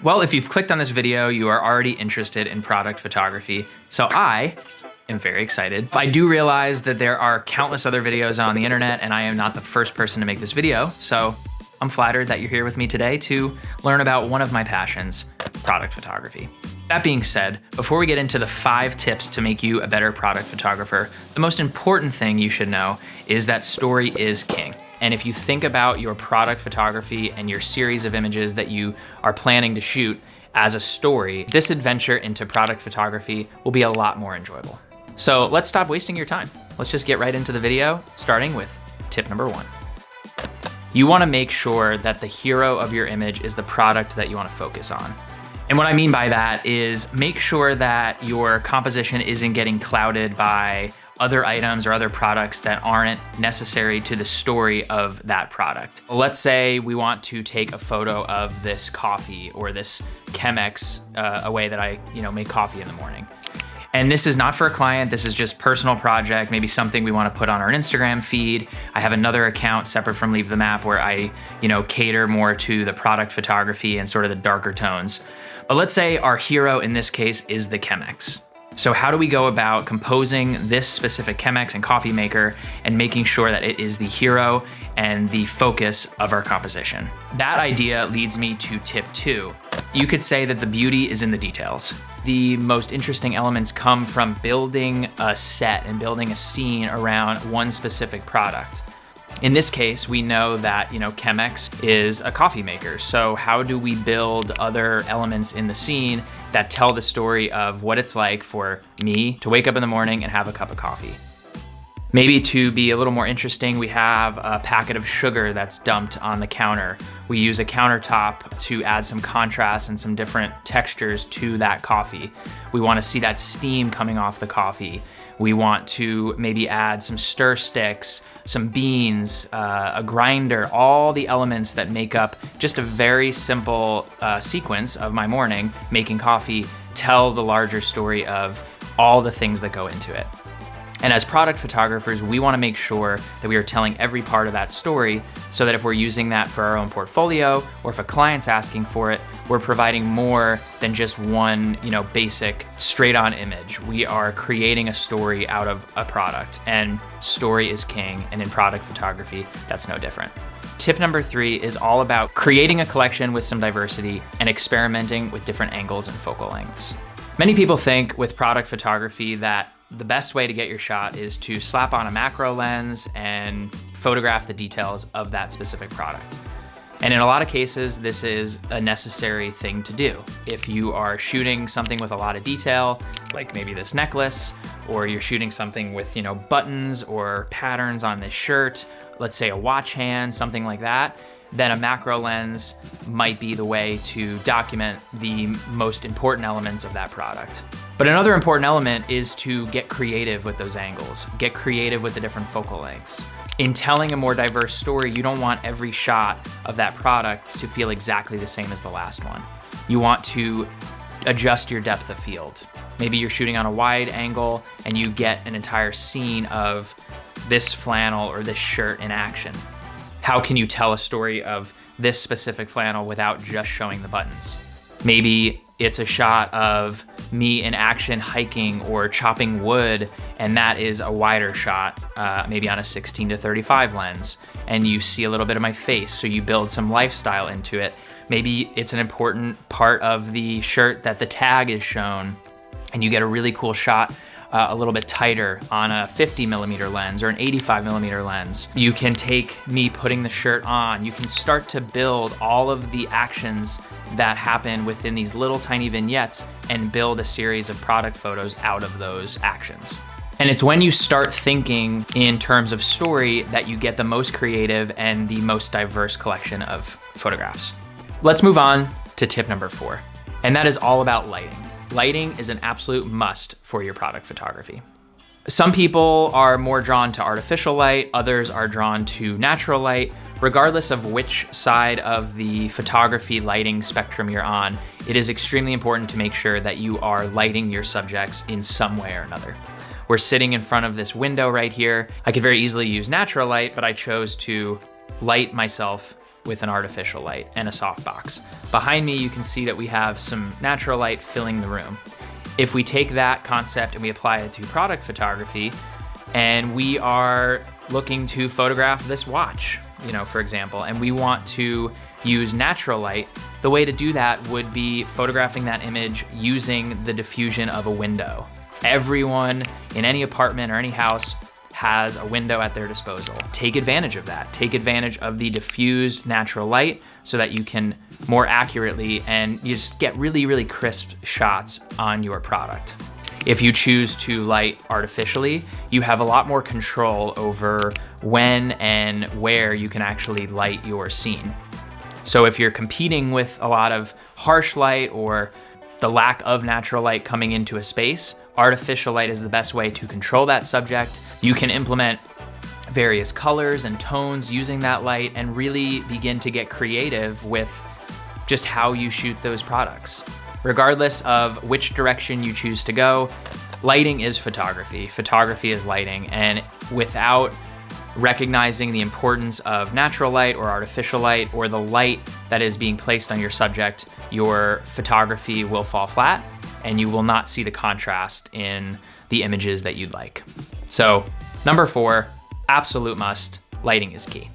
Well, if you've clicked on this video, you are already interested in product photography. So I am very excited. I do realize that there are countless other videos on the internet and I am not the first person to make this video. So I'm flattered that you're here with me today to learn about one of my passions, product photography. That being said, before we get into the 5 tips to make you a better product photographer, the most important thing you should know is that story is king. And if you think about your product photography and your series of images that you are planning to shoot as a story, this adventure into product photography will be a lot more enjoyable. So let's stop wasting your time. Let's just get right into the video, starting with tip number 1. You wanna make sure that the hero of your image is the product that you wanna focus on. And what I mean by that is make sure that your composition isn't getting clouded by other items or other products that aren't necessary to the story of that product. Let's say we want to take a photo of this coffee or this Chemex, a way that I make coffee in the morning. And this is not for a client, this is just personal project, maybe something we wanna put on our Instagram feed. I have another account separate from Leave the Map where I cater more to the product photography and sort of the darker tones. But let's say our hero in this case is the Chemex. So how do we go about composing this specific Chemex and coffee maker and making sure that it is the hero and the focus of our composition? That idea leads me to tip 2. You could say that the beauty is in the details. The most interesting elements come from building a set and building a scene around one specific product. In this case, we know that Chemex is a coffee maker. So how do we build other elements in the scene that tell the story of what it's like for me to wake up in the morning and have a cup of coffee? Maybe to be a little more interesting, we have a packet of sugar that's dumped on the counter. We use a countertop to add some contrast and some different textures to that coffee. We want to see that steam coming off the coffee. We want to maybe add some stir sticks, some beans, a grinder, all the elements that make up just a very simple sequence of my morning making coffee, tell the larger story of all the things that go into it. And as product photographers, we wanna make sure that we are telling every part of that story so that if we're using that for our own portfolio or if a client's asking for it, we're providing more than just one basic straight on image. We are creating a story out of a product, and story is king, and in product photography, that's no different. Tip number 3 is all about creating a collection with some diversity and experimenting with different angles and focal lengths. Many people think with product photography that the best way to get your shot is to slap on a macro lens and photograph the details of that specific product. And in a lot of cases, this is a necessary thing to do. If you are shooting something with a lot of detail, like maybe this necklace, or you're shooting something with buttons or patterns on this shirt, let's say a watch hand, something like that, then a macro lens might be the way to document the most important elements of that product. But another important element is to get creative with those angles, get creative with the different focal lengths. In telling a more diverse story, you don't want every shot of that product to feel exactly the same as the last one. You want to adjust your depth of field. Maybe you're shooting on a wide angle and you get an entire scene of this flannel or this shirt in action. How can you tell a story of this specific flannel without just showing the buttons? Maybe it's a shot of me in action hiking or chopping wood, and that is a wider shot, maybe on a 16-35 lens, and you see a little bit of my face, so you build some lifestyle into it. Maybe it's an important part of the shirt that the tag is shown, and you get a really cool shot a little bit tighter on a 50mm lens or an 85mm lens. You can take me putting the shirt on. You can start to build all of the actions that happen within these little tiny vignettes and build a series of product photos out of those actions. And it's when you start thinking in terms of story that you get the most creative and the most diverse collection of photographs. Let's move on to tip number 4, and that is all about lighting. Lighting is an absolute must for your product photography. Some people are more drawn to artificial light, others are drawn to natural light. Regardless of which side of the photography lighting spectrum you're on, it is extremely important to make sure that you are lighting your subjects in some way or another. We're sitting in front of this window right here. I could very easily use natural light, but I chose to light myself with an artificial light and a softbox. Behind me, you can see that we have some natural light filling the room. If we take that concept and we apply it to product photography, and we are looking to photograph this watch, for example, and we want to use natural light, the way to do that would be photographing that image using the diffusion of a window. Everyone in any apartment or any house has a window at their disposal. Take advantage of that. Take advantage of the diffused natural light so that you can more accurately and you just get really, really crisp shots on your product. If you choose to light artificially, you have a lot more control over when and where you can actually light your scene. So if you're competing with a lot of harsh light or the lack of natural light coming into a space, artificial light is the best way to control that subject. You can implement various colors and tones using that light and really begin to get creative with just how you shoot those products. Regardless of which direction you choose to go, lighting is photography. Photography is lighting, and without recognizing the importance of natural light or artificial light or the light that is being placed on your subject, your photography will fall flat and you will not see the contrast in the images that you'd like. So, number 4, absolute must, lighting is key.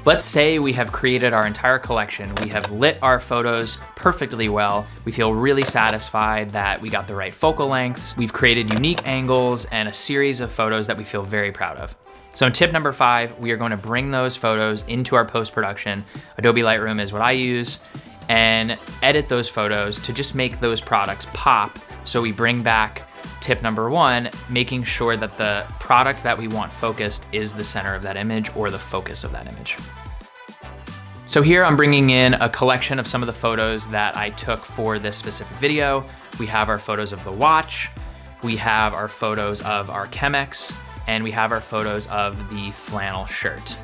Let's say we have created our entire collection. We have lit our photos perfectly well. We feel really satisfied that we got the right focal lengths. We've created unique angles and a series of photos that we feel very proud of. So in tip number 5, we are going to bring those photos into our post-production. Adobe Lightroom is what I use, and edit those photos to just make those products pop. So we bring back tip number 1, making sure that the product that we want focused is the center of that image or the focus of that image. So here I'm bringing in a collection of some of the photos that I took for this specific video. We have our photos of the watch, we have our photos of our Chemex, and we have our photos of the flannel shirt.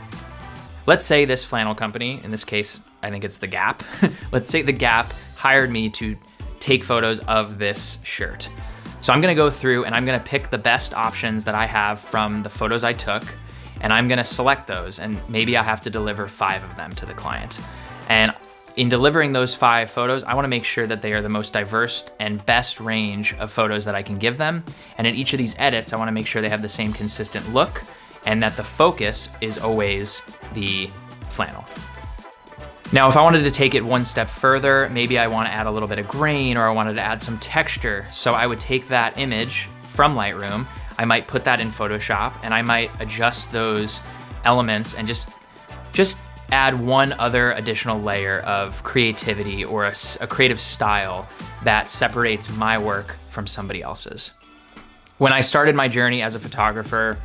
Let's say this flannel company, in this case, I think it's The Gap. Let's say The Gap hired me to take photos of this shirt. So I'm gonna go through and I'm gonna pick the best options that I have from the photos I took, and I'm gonna select those, and maybe I have to deliver 5 of them to the client. And in delivering those 5 photos, I wanna make sure that they are the most diverse and best range of photos that I can give them. And in each of these edits, I wanna make sure they have the same consistent look and that the focus is always the flannel. Now, if I wanted to take it one step further, maybe I wanna add a little bit of grain or I wanted to add some texture. So I would take that image from Lightroom, I might put that in Photoshop, and I might adjust those elements and just add one other additional layer of creativity or a creative style that separates my work from somebody else's. When I started my journey as a photographer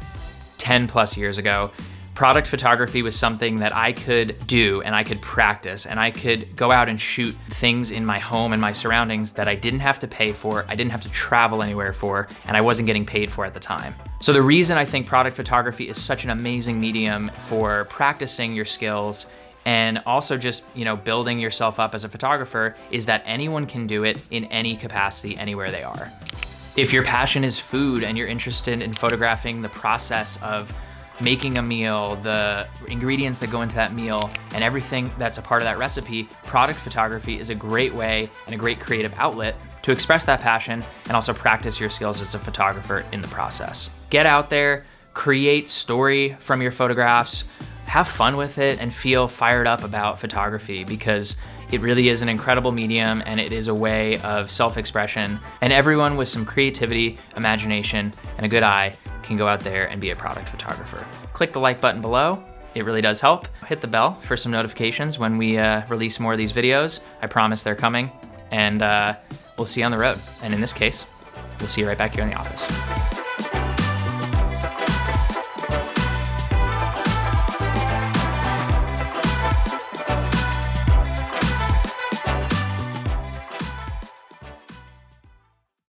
10 plus years ago, product photography was something that I could do and I could practice, and I could go out and shoot things in my home and my surroundings that I didn't have to pay for, I didn't have to travel anywhere for, and I wasn't getting paid for at the time. So the reason I think product photography is such an amazing medium for practicing your skills and also just, building yourself up as a photographer is that anyone can do it in any capacity, anywhere they are. If your passion is food and you're interested in photographing the process of making a meal, the ingredients that go into that meal, and everything that's a part of that recipe, product photography is a great way and a great creative outlet to express that passion and also practice your skills as a photographer in the process. Get out there, create story from your photographs, have fun with it, and feel fired up about photography, because it really is an incredible medium and it is a way of self-expression, and everyone with some creativity, imagination, and a good eye can go out there and be a product photographer. Click the like button below. It really does help. Hit the bell for some notifications when we release more of these videos. I promise they're coming, and we'll see you on the road. And in this case, we'll see you right back here in the office.